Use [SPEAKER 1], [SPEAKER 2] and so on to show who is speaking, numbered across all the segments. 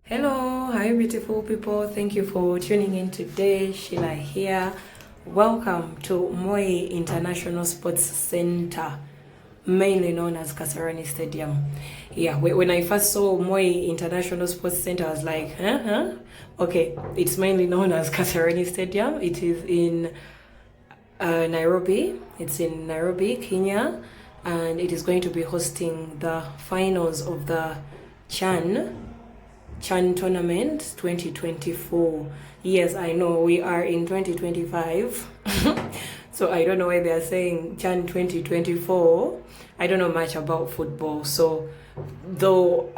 [SPEAKER 1] Hello, hi beautiful people. Thank you for tuning in today. Sheila here. Welcome to Moi International Sports Center, mainly known as Kasarani Stadium. Yeah, when I first saw Moi International Sports Center, I was like, huh? Okay, it's mainly known as Kasarani Stadium. It is in Nairobi. It's in Nairobi, Kenya, and it is going to be hosting the finals of the Chan Tournament 2024. Yes, I know we are in 2025. So I don't know why they are saying Chan 2024. I don't know much about football. So though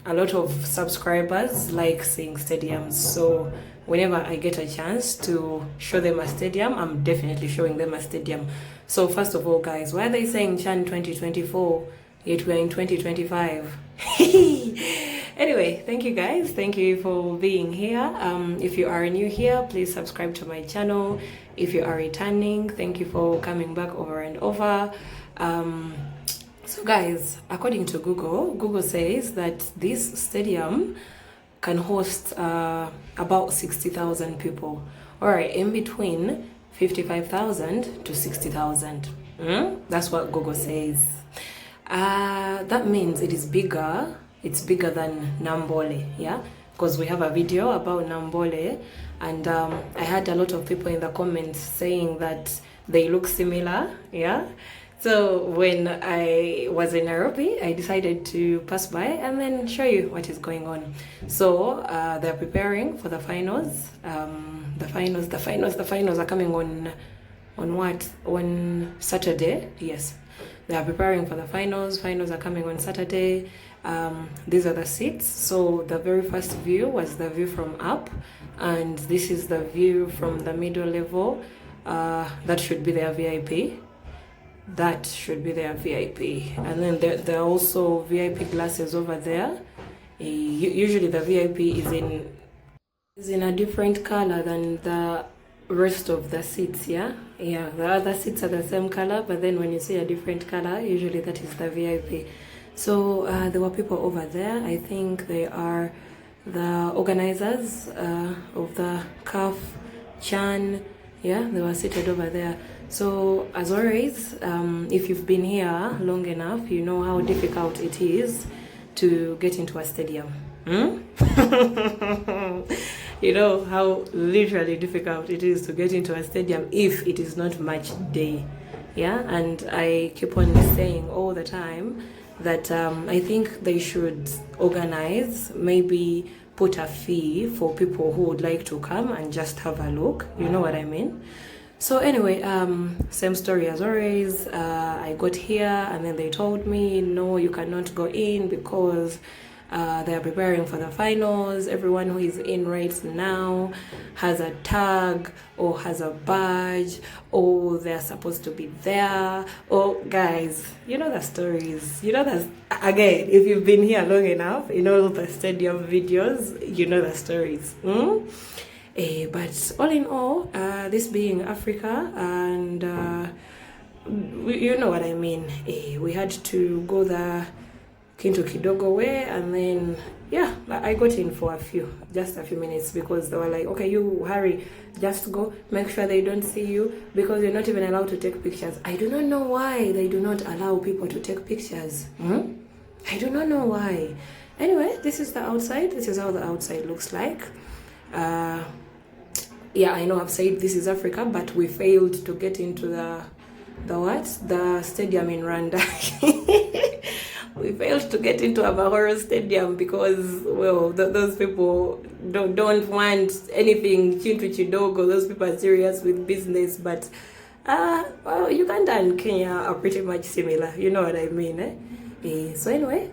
[SPEAKER 1] a lot of subscribers like seeing stadiums. So whenever I get a chance to show them a stadium, I'm definitely showing them a stadium. So first of all, guys, why are they saying Chan 2024? Yet we're in 2025. Anyway, thank you guys. Thank you for being here. If you are new here, please subscribe to my channel. If you are returning, thank you for coming back over and over. So guys, according to Google says that this stadium can host about 60,000 people. All right, in between 55,000 to 60,000. That's what Google says. That means it is bigger. It's bigger than Nambole, yeah? Because we have a video about Nambole, and I had a lot of people in the comments saying that they look similar, yeah? So when I was in Nairobi, I decided to pass by and then show you what is going on. So they're preparing for the finals. The finals are coming on what? On Saturday, yes. They are preparing for the finals. Finals are coming on Saturday. These are the seats. So the very first view was the view from up, and this is the view from the middle level. That should be their VIP. That should be their VIP. And then there are also VIP glasses over there. Usually the VIP is in a different color than the rest of the seats, yeah, the other seats are the same color, but then when you see a different color, usually that is the VIP. So there were people over there. I think they are the organizers of the CAF Chan. Yeah, they were seated over there. So as always, if you've been here long enough, you know how difficult it is to get into a stadium. You know how literally difficult it is to get into a stadium if it is not match day. Yeah, and I keep on saying all the time that I think they should organize, maybe put a fee for people who would like to come and just have a look. You know what I mean? So anyway, same story as always. I got here and then they told me, no, you cannot go in because they are preparing for the finals. Everyone who is in right now has a tag or has a badge or they're supposed to be there. Oh, guys, you know the stories. You know that, again, if you've been here long enough, in all the stadium videos, you know the stories. But all in all, this being Africa, and you know what I mean, we had to go the Kinto Kidogo way, and then yeah, I got in for just a few minutes because they were like, okay, you hurry, just go, make sure they don't see you because you're not even allowed to take pictures. I do not know why they do not allow people to take pictures. I do not know why. Anyway, this is the outside. This is how the outside looks like. Yeah, I know I've said this is Africa, but we failed to get into the stadium in Rwanda. We failed to get into Amahoro Stadium because, well, those people don't want anything chintu chidogo. Those people are serious with business. But, well, Uganda and Kenya are pretty much similar. You know what I mean, So anyway,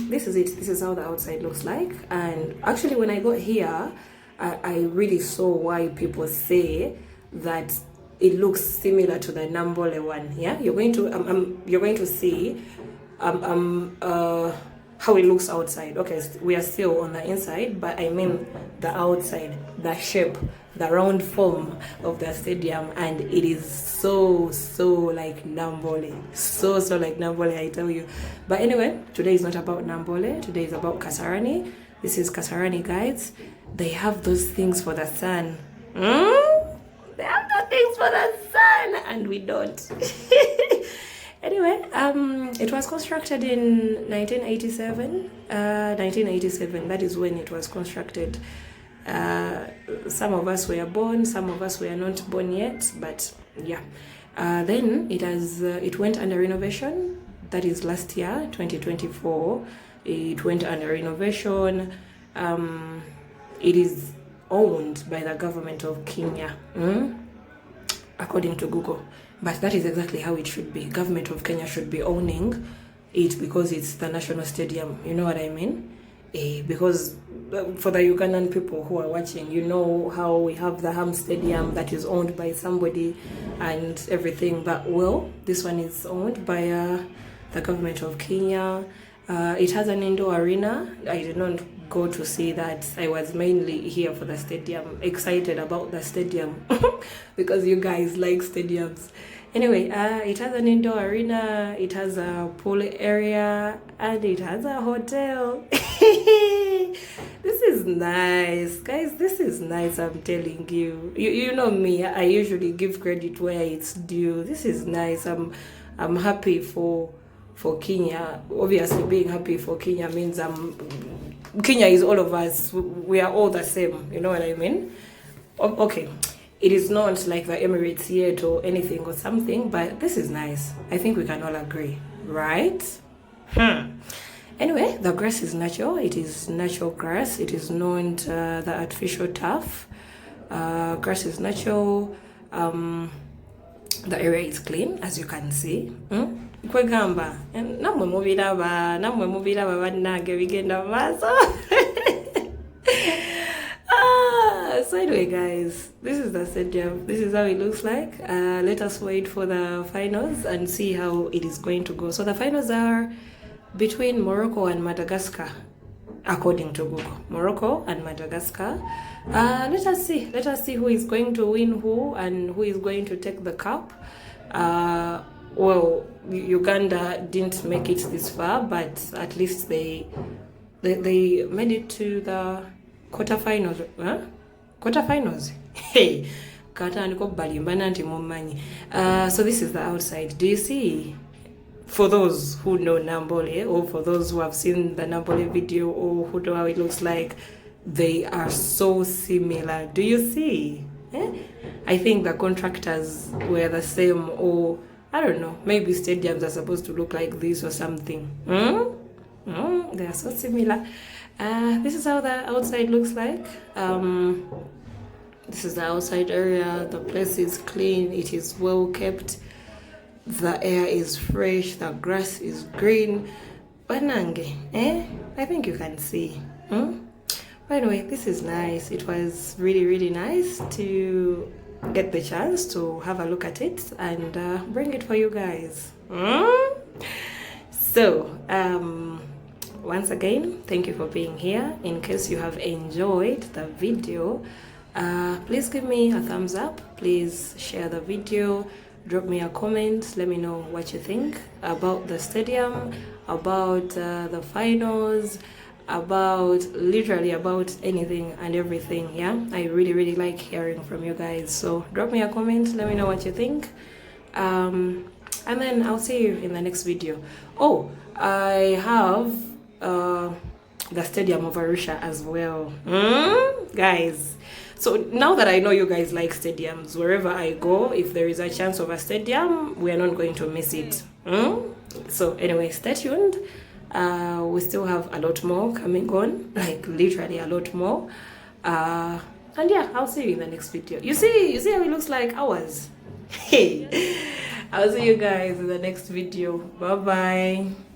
[SPEAKER 1] this is it. This is how the outside looks like. And actually, when I got here, I really saw why people say that it looks similar to the Nambole one. Yeah, you're going to see how it looks outside. Okay, we are still on the inside, but I mean the outside, the shape, the round form of the stadium, and it is so like Nambole, so like Nambole, I tell you. But anyway, today is not about Nambole. Today is about Kasarani. This is Kasarani, guys. They have those things for the sun. They have those things for the sun, and we don't. Anyway, it was constructed in 1987. 1987, that is when it was constructed. Some of us were born, some of us were not born yet, but yeah. Then it went under renovation. That is last year, 2024. It went under renovation. It is owned by the government of Kenya, according to Google. But that is exactly how it should be. Government of Kenya should be owning it because it's the national stadium. You know what I mean? Because for the Ugandan people who are watching, you know how we have the Ham Stadium that is owned by somebody and everything. But well, this one is owned by the government of Kenya. It has an indoor arena. I did not go to see that. I was mainly here for the stadium, excited about the stadium because you guys like stadiums. Anyway, it has an indoor arena, it has a pool area, and it has a hotel. This is nice, guys. This is nice, I'm telling you. You know me, I usually give credit where it's due. This is nice. I'm happy for Kenya. Obviously, being happy for Kenya means Kenya is all of us. We are all the same. You know what I mean? Okay. It is not like the Emirates yet or anything or something, but this is nice. I think we can all agree, right? Anyway, the grass is natural. It is natural grass. It is not the artificial turf. Grass is natural. The area is clean, as you can see. Kwegamba namwe mubiraba bannange bigenda maaso. So anyway, guys, this is the stadium. This is how it looks like. Let us wait for the finals and see how it is going to go. So the finals are between Morocco and Madagascar, according to Google. Morocco and Madagascar. Let us see who is going to win who and who is going to take the cup. Well, Uganda didn't make it this far, but at least they made it to the quarterfinals. Quarterfinals. Hey, so this is the outside. Do you see? For those who know Nambole, or for those who have seen the Nambole video, or who know how it looks like, they are so similar. Do you see? I think the contractors were the same, or I don't know, maybe stadiums are supposed to look like this or something. They are so similar. This is how the outside looks like. This is the outside area. The place is clean. It is well kept. The air is fresh. The grass is green. Banange, I think you can see. But anyway, this is nice. It was really, really nice to get the chance to have a look at it and bring it for you guys. So, once again, thank you for being here. In case you have enjoyed the video, please give me a thumbs up. Please share the video. Drop me a comment. Let me know what you think about the stadium, about the finals, literally about anything and everything. Yeah, I really, really like hearing from you guys. So drop me a comment. Let me know what you think. And then I'll see you in the next video. Oh, I have the Stadium of Arusha as well, guys. So now that I know you guys like stadiums, wherever I go, if there is a chance of a stadium, we are not going to miss it. So anyway, stay tuned. We still have a lot more coming on, like literally a lot more. And yeah, I'll see you in the next video. You see how it looks like ours. Hey, I'll see you guys in the next video. Bye bye.